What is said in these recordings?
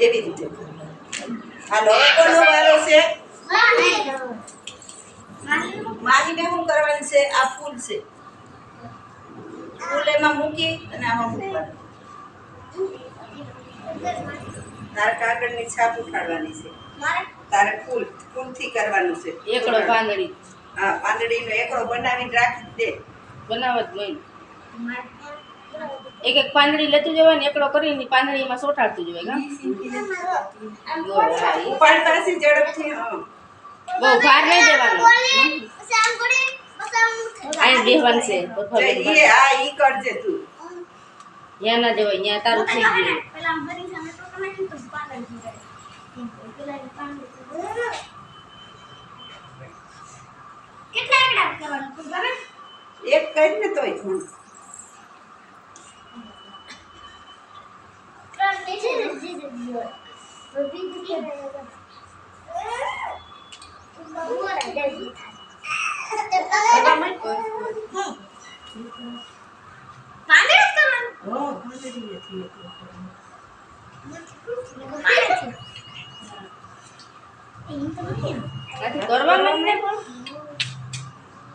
એવી રીતે હાલો કોનો વારો છે માહીને શું કરવાનું છે આ ફૂલ છે ફૂલ એમાં મૂકી અને આમાં મૂકવાનું તારે કાગળની છાપ ઉઠાડવાની છે તારે ફૂલથી કરવાનું છે એકડો પાંદડી હા પાંદડીનો એકડો બનાવીને રાખી દે બનાવત નહીં એક એક પાંદડી લેતું જવાય ને એકડો કરીને પાંદડીમાં સોટાડતું જવાય ઉપાડતા હશે ઝડપથી બહુ ભાર નહીં દેવાનો આઈ બેહવાનું છે એ આ ઈ કરજે તું યા ના જવાય યા તારું થઈ ગયું એક કઈ ને તોય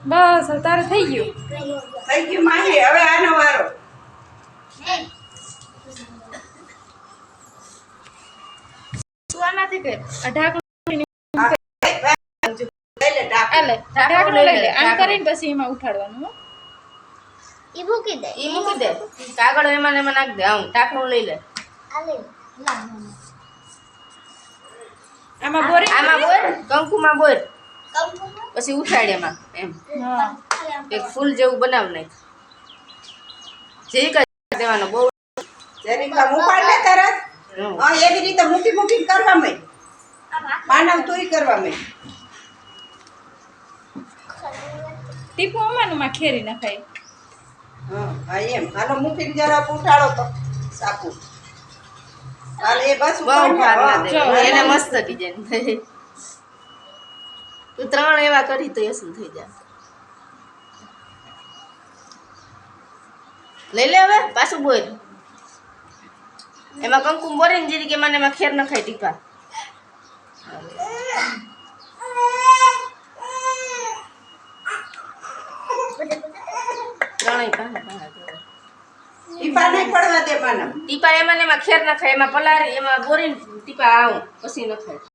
બસ તારે થઈ ગયું માહી હવે આનો વારો તું આનાથી કે ઢાંકણું લઈ લે આમ કરીને પછી એમાં ઉઠાડવાનું હો ઈ મૂકી દે કાગળ એમાં ને એમાં નાખ દે આમ ટાકણું લઈ લે આમાં બોર કંકુમાં બોર પછી ઉઠાડ એમાં એમ એક ફૂલ જેવું બનાવ નાખ જે કરી દેવાનો બહુ જેની કામ ઉપાડ લે તરત હા એવી રીતે મૂકી કરવા મે માનવ તોય કરવા મે ટીપું અમાનુંમાં ખેરી નખાય હા એમ હાલો મૂકીને જરા ઉઠાડો તો સાપુ હાલ એ બસ એને મસ્ત ડિઝાઇન તું 3 એવા કરી તો એસું થઈ જાય લઈ લે હવે પાછું બોલ એમાં કંકુમ બોરીને જીરી કે મને એમાં ખેર નખાય ટીપા ટીપા નહીં પડવા દે માનવ ટીપા એમાં ને એમાં ખેર નખાય એમાં પલારી એમાં બોરીને ટીપા આવું પછી નખાય